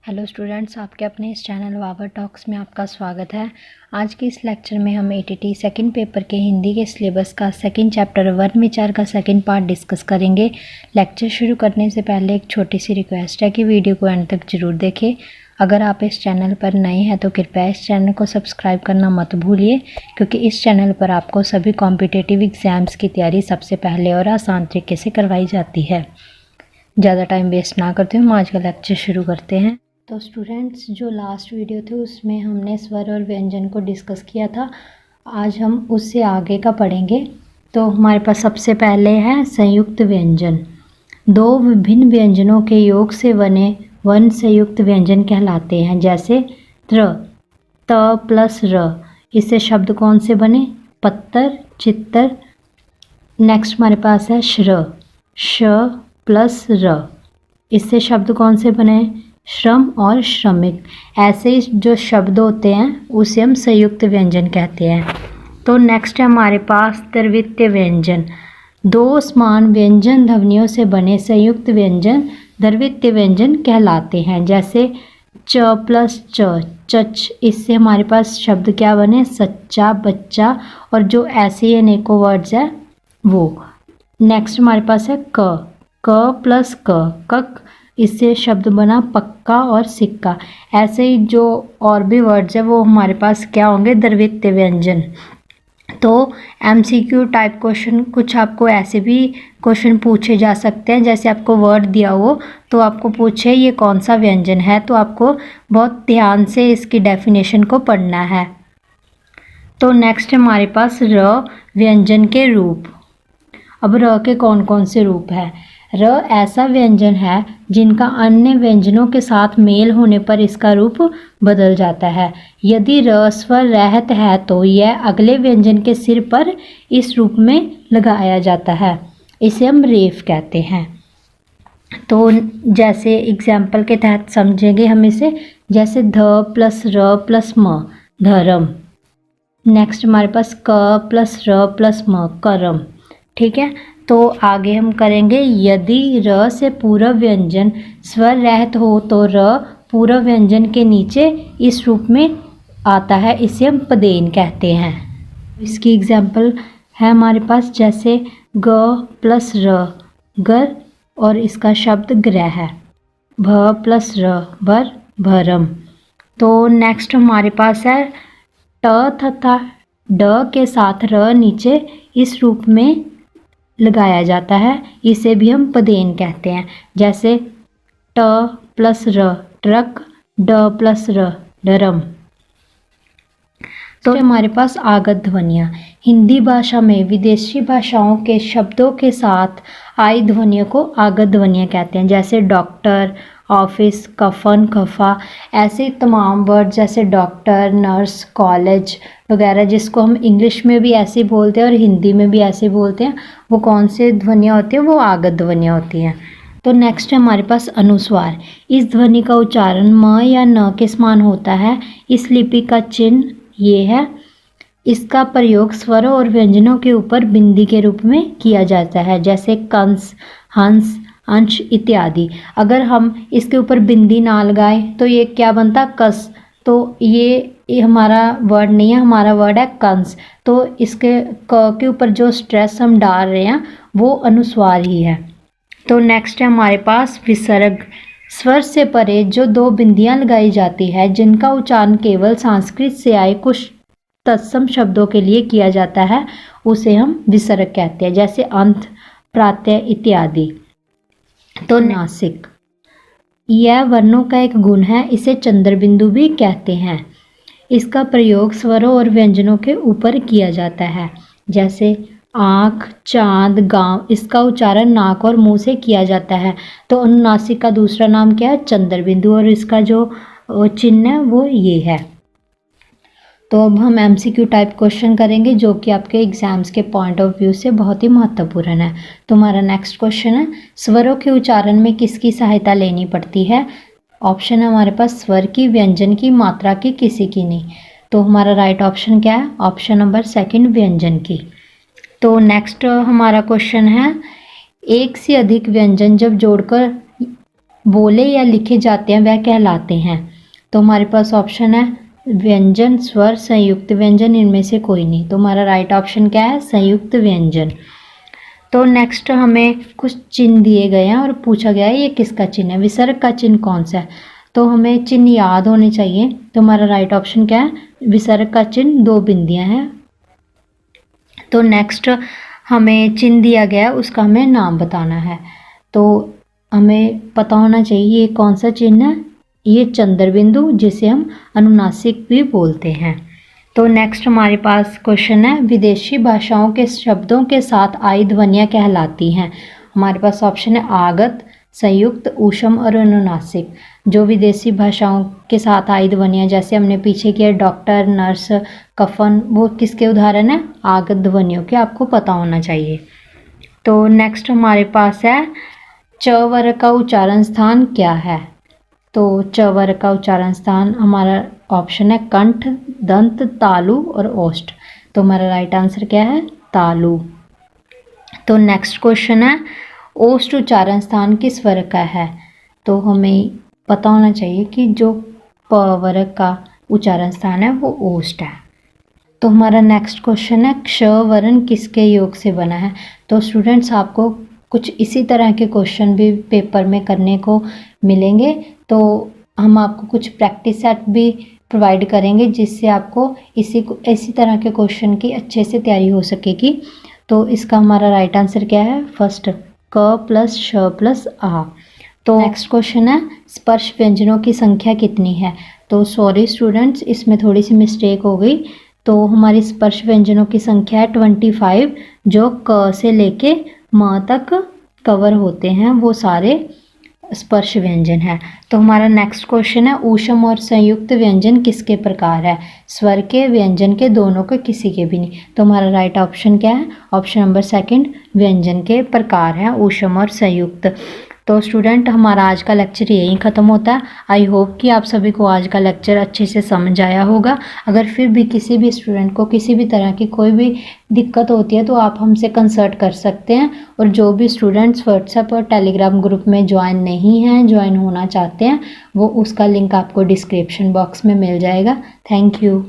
Hello students, आपके अपने इस चैनल वावर टॉक्स में आपका स्वागत है। आज के इस लेक्चर में हम एटीटी सेकंड पेपर के हिंदी के सिलेबस का सेकंड चैप्टर वर्ण विचार का सेकंड पार्ट डिस्कस करेंगे। लेक्चर शुरू करने से पहले एक छोटी सी रिक्वेस्ट है कि वीडियो को एंड तक ज़रूर देखें। अगर आप इस चैनल पर नए हैं तो कृपया इस चैनल को सब्सक्राइब करना मत भूलिए, क्योंकि इस चैनल पर आपको सभी कॉम्पिटिटिव एग्ज़ाम्स की तैयारी सबसे पहले और आसान तरीके से करवाई जाती है। ज़्यादा टाइम वेस्ट ना करते हुए हम आज का लेक्चर शुरू करते हैं। तो स्टूडेंट्स, जो लास्ट वीडियो थी उसमें हमने स्वर और व्यंजन को डिस्कस किया था। आज हम उससे आगे का पढ़ेंगे। तो हमारे पास सबसे पहले है संयुक्त व्यंजन। दो विभिन्न व्यंजनों के योग से बने वर्ण संयुक्त व्यंजन कहलाते हैं। जैसे त्र, त प्लस र, इससे शब्द कौन से बने? पत्तर, चित्तर। नेक्स्ट हमारे पास है श्र, श प्लस र, इससे शब्द कौन से बने? श्रम और श्रमिक। ऐसे जो शब्द होते हैं उसे हम संयुक्त व्यंजन कहते हैं। तो नेक्स्ट है हमारे पास द्वितीय व्यंजन। दो समान व्यंजन ध्वनियों से बने संयुक्त व्यंजन द्वितीय व्यंजन कहलाते हैं। जैसे च प्लस च, चच, इससे हमारे पास शब्द क्या बने? सच्चा, बच्चा, और जो ऐसे अनेकों वर्ड्स है वो। नेक्स्ट हमारे पास है क प्लस कक, इससे शब्द बना पक्का और सिक्का। ऐसे ही जो और भी वर्ड्स है वो हमारे पास क्या होंगे? द्वितीय व्यंजन। तो एमसीक्यू टाइप क्वेश्चन कुछ आपको ऐसे भी क्वेश्चन पूछे जा सकते हैं। जैसे आपको वर्ड दिया हो तो आपको पूछे ये कौन सा व्यंजन है, तो आपको बहुत ध्यान से इसकी डेफिनेशन को पढ़ना है। तो नेक्स्ट हमारे पास र व्यंजन के रूप। अब र के कौन कौन से रूप हैं? र ऐसा व्यंजन है जिनका अन्य व्यंजनों के साथ मेल होने पर इसका रूप बदल जाता है। यदि र स्वर रहित है तो यह अगले व्यंजन के सिर पर इस रूप में लगाया जाता है। इसे हम रेफ कहते हैं। तो जैसे एग्जाम्पल के तहत समझेंगे हम इसे। जैसे ध प्लस र प्लस म, धर्म। नेक्स्ट हमारे पास क प्लस र प्लस म, करम। ठीक है, तो आगे हम करेंगे। यदि र से पूर्व व्यंजन स्वर रहित हो तो र पूर्व व्यंजन के नीचे इस रूप में आता है, इसे हम पदेन कहते हैं। इसकी एग्जाम्पल है हमारे पास। जैसे ग प्लस र, गर, और इसका शब्द ग्रह है। भ प्लस र, भर, भरम। तो नेक्स्ट हमारे पास है ट तथा ड के साथ र नीचे इस रूप में लगाया जाता है, इसे भी हम पदेन कहते हैं। जैसे ट प्लस र, ट्रक, ड प्लस र, डरम। तो हमारे पास आगत ध्वनियाँ। हिंदी भाषा में विदेशी भाषाओं के शब्दों के साथ आई ध्वनियों को आगत ध्वनियाँ कहते हैं। जैसे डॉक्टर, ऑफिस, कफन, खफा। ऐसे तमाम वर्ड जैसे डॉक्टर, नर्स, कॉलेज वगैरह, जिसको हम इंग्लिश में भी ऐसे बोलते हैं और हिंदी में भी ऐसे बोलते हैं, वो कौन से ध्वनियाँ होती हैं? वो आगत ध्वनियाँ होती हैं। तो नेक्स्ट है हमारे पास अनुस्वार। इस ध्वनि का उच्चारण म या न के समान होता है। इस लिपि का चिन्ह ये है। इसका प्रयोग स्वरों और व्यंजनों के ऊपर बिंदी के रूप में किया जाता है। जैसे कंस, हंस, अंश इत्यादि। अगर हम इसके ऊपर बिंदी ना लगाएं तो ये क्या बनता? कस। तो ये हमारा वर्ड नहीं है, हमारा वर्ड है कंस। तो इसके क के ऊपर जो स्ट्रेस हम डाल रहे हैं वो अनुस्वार ही है। तो नेक्स्ट है हमारे पास विसर्ग। स्वर से परे जो दो बिंदियां लगाई जाती है, जिनका उच्चारण केवल संस्कृत से आए कुछ तत्सम शब्दों के लिए किया जाता है, उसे हम विसर्ग कहते हैं। जैसे अंत, प्रात्यय इत्यादि। तो नासिक, यह वर्णों का एक गुण है, इसे चंद्र बिंदु भी कहते हैं। इसका प्रयोग स्वरों और व्यंजनों के ऊपर किया जाता है। जैसे आँख, चांद, गांव, इसका उच्चारण नाक और मुंह से किया जाता है। तो अनुनासिक का दूसरा नाम क्या है? चंद्र बिंदु, और इसका जो चिन्ह है वो ये है। तो अब हम एमसीक्यू टाइप क्वेश्चन करेंगे, जो कि आपके एग्जाम्स के पॉइंट ऑफ व्यू से बहुत ही महत्वपूर्ण है। तो हमारा नेक्स्ट क्वेश्चन है, स्वरों के उच्चारण में किसकी सहायता लेनी पड़ती है? ऑप्शन है हमारे पास स्वर की, व्यंजन की, मात्रा की, किसी की नहीं। तो हमारा राइट ऑप्शन क्या है? ऑप्शन नंबर सेकंड, व्यंजन की। तो नेक्स्ट हमारा क्वेश्चन है, एक से अधिक व्यंजन जब जोड़कर बोले या लिखे जाते हैं वह कहलाते हैं। तो हमारे पास ऑप्शन है व्यंजन, स्वर, संयुक्त व्यंजन, इनमें से कोई नहीं। तो हमारा राइट ऑप्शन क्या है? संयुक्त व्यंजन। तो नेक्स्ट हमें कुछ चिन्ह दिए गए हैं और पूछा गया है ये किसका चिन्ह है, विसर्ग का चिन्ह कौन सा है। तो हमें चिन्ह याद होने चाहिए। तो हमारा राइट ऑप्शन क्या है? विसर्ग का चिन्ह 2 बिंदियां हैं। तो नेक्स्ट हमें चिन्ह दिया गया है, उसका हमें नाम बताना है। तो हमें पता होना चाहिए ये कौन सा चिन्ह है। ये चंद्र बिंदु, जिसे हम अनुनासिक भी बोलते हैं। तो नेक्स्ट हमारे पास क्वेश्चन है, विदेशी भाषाओं के शब्दों के साथ आई ध्वनियाँ कहलाती हैं। हमारे पास ऑप्शन है आगत, संयुक्त, ऊष्म और अनुनासिक। जो विदेशी भाषाओं के साथ आई ध्वनियाँ, जैसे हमने पीछे किया डॉक्टर, नर्स, कफन, वो किसके उदाहरण है? आगत ध्वनियों के, आपको पता होना चाहिए। तो नेक्स्ट हमारे पास है च वर्ग का उच्चारण स्थान क्या है। तो च वर्ग का उच्चारण स्थान हमारा ऑप्शन है कंठ, दंत, तालु और ओष्ठ। तो हमारा राइट आंसर क्या है? तालु। तो नेक्स्ट क्वेश्चन है ओष्ठ उच्चारण स्थान किस वर्ग का है। तो हमें पता होना चाहिए कि जो प वर्ग का उच्चारण स्थान है वो ओष्ठ है। तो हमारा नेक्स्ट क्वेश्चन है क्ष वर्ण किसके योग से बना है। तो स्टूडेंट्स आपको कुछ इसी तरह के क्वेश्चन भी पेपर में करने को मिलेंगे। तो हम आपको कुछ प्रैक्टिस सेट भी प्रोवाइड करेंगे, जिससे आपको इसी तरह के क्वेश्चन की अच्छे से तैयारी हो सकेगी। तो इसका हमारा राइट आंसर क्या है? फर्स्ट क प्लस श प्लस आ। तो नेक्स्ट क्वेश्चन है स्पर्श व्यंजनों की संख्या कितनी है। तो सॉरी स्टूडेंट्स, इसमें थोड़ी सी मिस्टेक हो गई। तो हमारी स्पर्श व्यंजनों की संख्या है 25, जो क से लेके म तक कवर होते हैं, वो सारे स्पर्श व्यंजन है। तो हमारा नेक्स्ट क्वेश्चन है ऊष्म और संयुक्त व्यंजन किसके प्रकार है। स्वर के, व्यंजन के, दोनों के, किसी के भी नहीं। तो हमारा राइट ऑप्शन क्या है? ऑप्शन नंबर सेकंड, व्यंजन के प्रकार है ऊष्म और संयुक्त। तो स्टूडेंट हमारा आज का लेक्चर यहीं ख़त्म होता है। आई होप कि आप सभी को आज का लेक्चर अच्छे से समझ आया होगा। अगर फिर भी किसी भी स्टूडेंट को किसी भी तरह की कोई भी दिक्कत होती है तो आप हमसे कंसल्ट कर सकते हैं। और जो भी स्टूडेंट्स व्हाट्सएप और टेलीग्राम ग्रुप में ज्वाइन नहीं हैं, ज्वाइन होना चाहते हैं, वो उसका लिंक आपको डिस्क्रिप्शन बॉक्स में मिल जाएगा। Thank you.